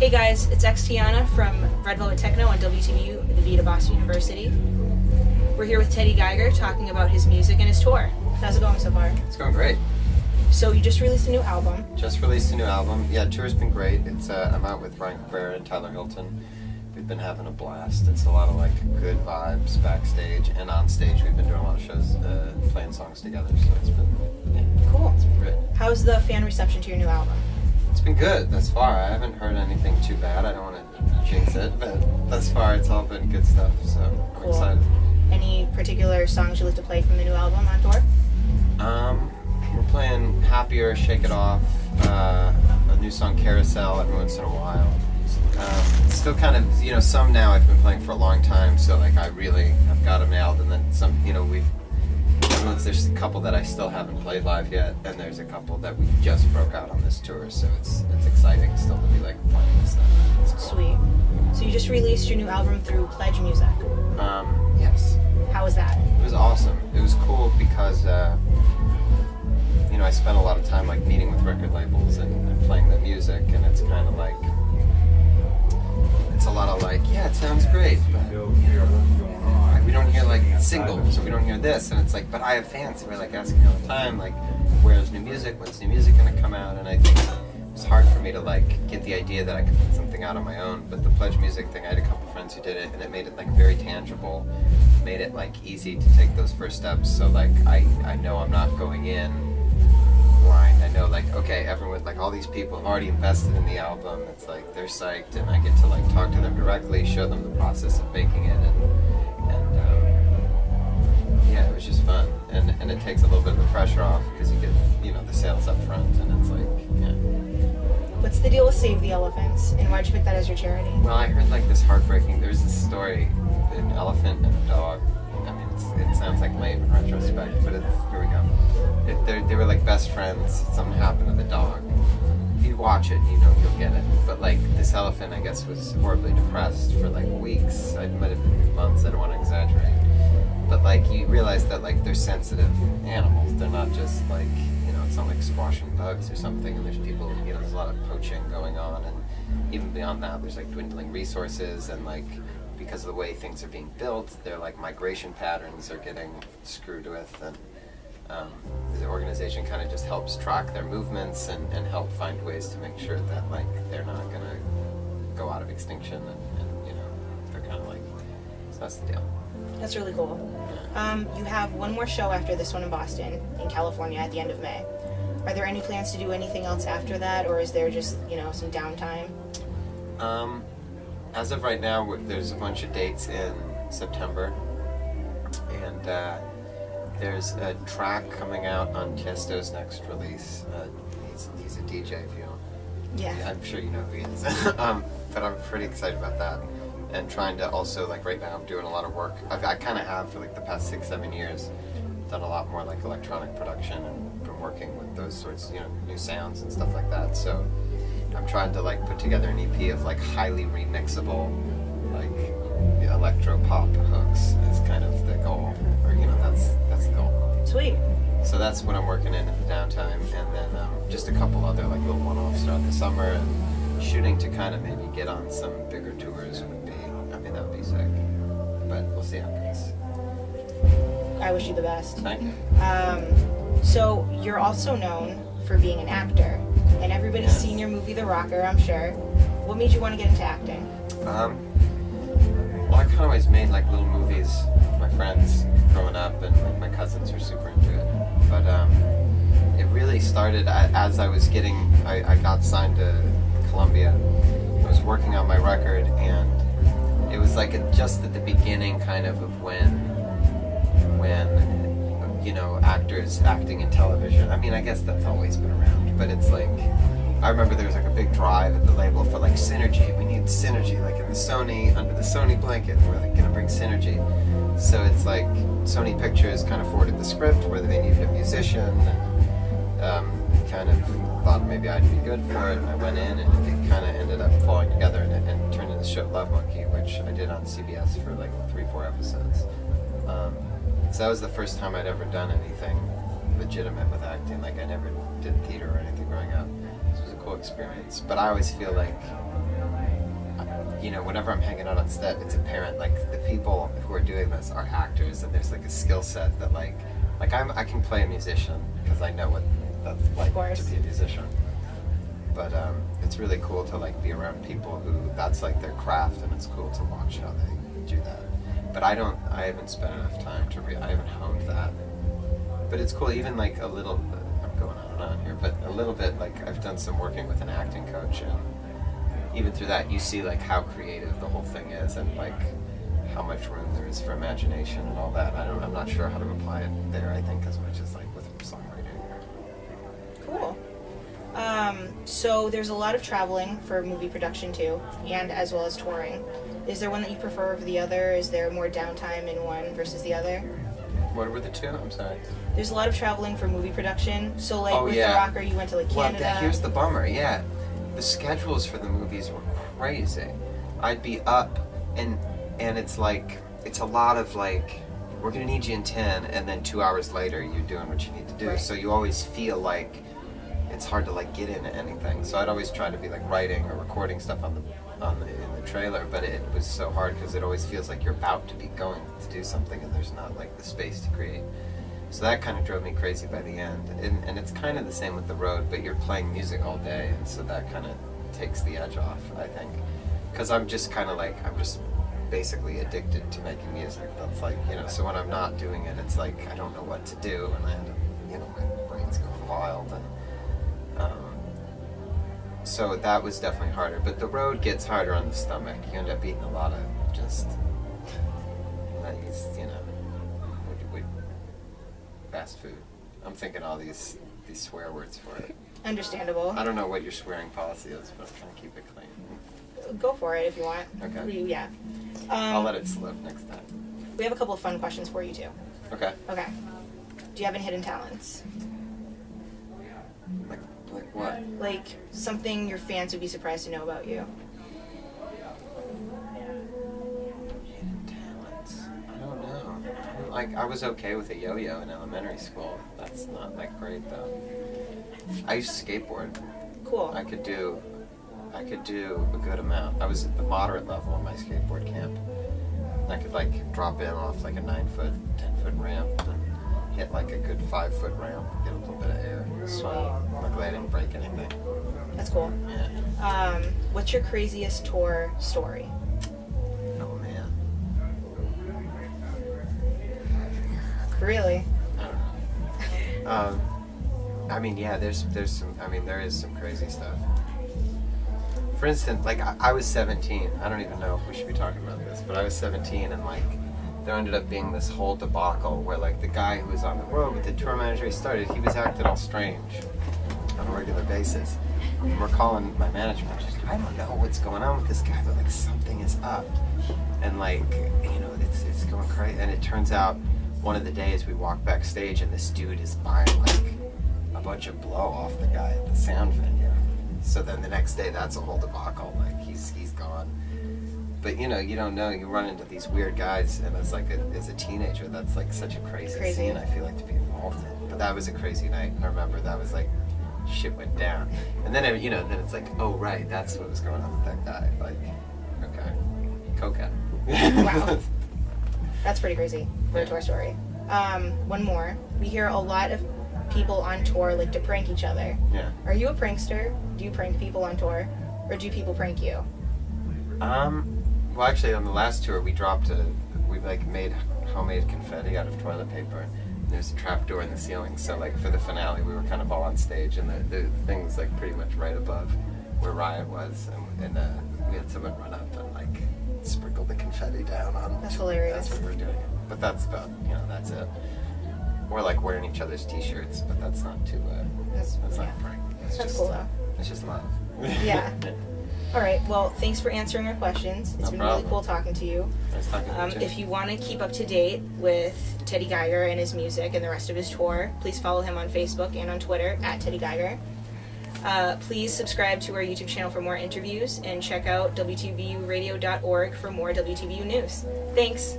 Hey guys, it's Xtiana from Red Velvet Techno on WTBU, the Beat of Boston University. We're here with Teddy Geiger talking about his music and his tour. How's it going so far? It's going great. So you just released a new album. Just released a new album. Yeah, tour's been great. It's I'm out with Ryan Cabrera and Tyler Hilton. We've been having a blast. It's a lot of like good vibes backstage and on stage. We've been doing a lot of shows, playing songs together. So it's been Cool. It's been great. How's the fan reception to your new album? It's been good thus far. I haven't heard anything too bad. I don't want to jinx it, but thus far it's all been good stuff. So I'm excited. Any particular songs you like to play from the new album on tour? We're playing Happier, Shake It Off, a new song Carousel every once in a while. Still kind of, some now I've been playing for a long time, so like I've got them nailed, and then some, there's a couple that I still haven't played live yet, and there's a couple that we just broke out on this tour, so it's exciting still to be like playing this stuff. It's cool. Sweet. So you just released your new album through Pledge Music. Yes. How was that? It was awesome. It was cool because, I spent a lot of time like meeting with record labels and playing the music, and it's kind of like, it's a lot of like, yeah, it sounds great, but we don't hear like singles, or we don't hear this, and it's like, but I have fans who are like asking all the time, like, where's new music? When's new music gonna come out? And I think it's hard for me to like get the idea that I could put something out on my own. But the Pledge Music thing, I had a couple friends who did it, and it made it like very tangible, made it like easy to take those first steps. So like I know I'm not going in blind. I know like, okay, everyone, like all these people have already invested in the album. It's like they're psyched, and I get to like talk to them directly, show them the process of making it, and yeah, it was just fun, and it takes a little bit of the pressure off because you get the sales up front, and it's like, yeah. What's the deal with Save the Elephants, and why'd you pick that as your charity? Well, I heard like this heartbreaking. There's this story, an elephant and a dog. I mean, it sounds like lame in retrospect, but here we go. They were like best friends. Something happened to the dog. If you watch it, you'll get it. But like this elephant, I guess, was horribly depressed for like weeks. It might have been months. I don't want to exaggerate. But like you realize that like they're sensitive animals. They're not just like it's not like squashing bugs or something. And there's people, there's a lot of poaching going on, and even beyond that, there's like dwindling resources, and like because of the way things are being built, their like migration patterns are getting screwed with, and the organization kind of just helps track their movements and help find ways to make sure that like they're not gonna go out of extinction, and they're kind of like, so that's the deal. That's really cool. You have one more show after this one in Boston, in California, at the end of May. Are there any plans to do anything else after that, or is there just, some downtime? As of right now, there's a bunch of dates in September, and there's a track coming out on Tiesto's next release. He's a DJ, if you know. Yeah. I'm sure you know who he is. But I'm pretty excited about that. And trying to also, like right now I'm doing a lot of work. I kind of have for like the past 6-7 years done a lot more like electronic production and been working with those sorts, new sounds and stuff like that. So I'm trying to like put together an EP of like highly remixable, like electro pop hooks is kind of the goal, or that's the goal. Sweet. So that's what I'm working in the downtime, and then just a couple other like little one-offs throughout the summer, and shooting to kind of maybe get on some bigger tours would be, that would be sick. But we'll see how it goes. I wish you the best. Thank you. So you're also known for being an actor, and everybody's seen your movie The Rocker, I'm sure. What made you want to get into acting? Well, I kind of always made like little movies with my friends growing up, and like, my cousins were super into it. But it really started as I was I got signed to Columbia. I was working on my record, and it was like just at the beginning kind of when actors acting in television. I mean, I guess that's always been around, but it's like, I remember there was like a big drive at the label for like synergy. We need synergy, like in under the Sony blanket, we're like gonna bring synergy. So it's like Sony Pictures kind of forwarded the script whether they needed a musician, and kind of thought maybe I'd be good for it, and I went in, and it kind of ended up falling together, and turned into the show Love Monkey, which I did on CBS for like 3-4 episodes. So that was the first time I'd ever done anything legitimate with acting. Like I never did theater or anything growing up. So it was a cool experience. But I always feel like whenever I'm hanging out on set, it's apparent, like, the people who are doing this are actors, and there's, like, a skill set that, like I can play a musician, because I know what that's like to be a musician. But it's really cool to, like, be around people who, that's, like, their craft, and it's cool to watch how they do that. But I haven't spent enough time I haven't honed that. But it's cool, even, like, a little, I'm going on and on here, but a little bit, like, I've done some working with an acting coach, and even through that, you see, like, how creative the whole thing is, and, like, how much room there is for imagination and all that. I'm not sure how to apply it there, I think, as much as, like, with songwriting. Cool. So there's a lot of traveling for movie production too, and as well as touring. Is there one that you prefer over the other? Is there more downtime in one versus the other? What were the two? I'm sorry. There's a lot of traveling for movie production. So, like, with yeah. The Rocker, you went to, like, Canada. Well, here's the bummer, yeah. The schedules for the movies were crazy. I'd be up, and it's like, it's a lot of, like, we're going to need you in 10, and then 2 hours later, you're doing what you need to do. Right. So you always feel like it's hard to, like, get into anything. So I'd always try to be, like, writing or recording stuff in the trailer, but it was so hard because it always feels like you're about to be going to do something, and there's not, like, the space to create. So that kind of drove me crazy by the end. And it's kind of the same with the road, but you're playing music all day, and so that kind of takes the edge off, I think. Because I'm just kind of like, I'm just basically addicted to making music. That's like, so when I'm not doing it, it's like I don't know what to do, and I end up, my brain's going wild. And so that was definitely harder. But the road gets harder on the stomach. You end up eating a lot of just, fast food. I'm thinking all these swear words for it. Understandable. I don't know what your swearing policy is, but I'm trying to keep it clean. Go for it if you want. Okay. Yeah. I'll let it slip next time. We have a couple of fun questions for you too. Okay. Okay. Do you have any hidden talents? Like what? Like something your fans would be surprised to know about you. Hidden talents. I don't know. Like, I was okay with a yo-yo in elementary school. That's not, like, great though. I used to skateboard. Cool. I could do a good amount. I was at the moderate level in my skateboard camp. I could, like, drop in off, like, a 9-foot, 10-foot ramp and hit, like, a good 5-foot ramp, get a little bit of air. So luckily I didn't break anything. That's cool. Yeah. What's your craziest tour story? Oh man. Really? I don't know. I mean, yeah, there is some crazy stuff. For instance, like, I was 17. I don't even know if we should be talking about this, but I was 17, and, like, there ended up being this whole debacle where, like, the guy who was on the road with the tour manager he was acting all strange on a regular basis. And we're calling my management, like, I don't know what's going on with this guy, but, like, something is up. And, like, it's going crazy. And it turns out one of the days we walk backstage and this dude is buying, like, a bunch of blow off the guy at the sound venue. So then the next day, that's a whole debacle. Like, he's gone. But, you don't know. You run into these weird guys, and as a teenager, that's, like, such a crazy scene, I feel like, to be involved in. But that was a crazy night. I remember that was, like, shit went down. And then, then it's like, oh, right, that's what was going on with that guy. Like, okay. Cocaine. Wow. That's pretty crazy for a tour story. One more. We hear a lot of people on tour like to prank each other. Yeah. Are you a prankster? Do you prank people on tour? Or do people prank you? Well, actually, on the last tour, we made homemade confetti out of toilet paper. And there's a trap door in the ceiling, so, like, for the finale, we were kind of all on stage, and the thing was, like, pretty much right above where Riot was, and we had someone run up and, like, sprinkle the confetti down on. That's hilarious. That's what we're doing. But that's about, that's it. Or, like, wearing each other's t-shirts, but that's not too, that's not a prank. That's cool, though. It's just love. Yeah. All right. Well, thanks for answering our questions. It's been really cool talking to you. Nice talking to you, too. If you want to keep up to date with Teddy Geiger and his music and the rest of his tour, please follow him on Facebook and on Twitter at Teddy Geiger. Please subscribe to our YouTube channel for more interviews and check out WTVUradio.org for more WTVU news. Thanks.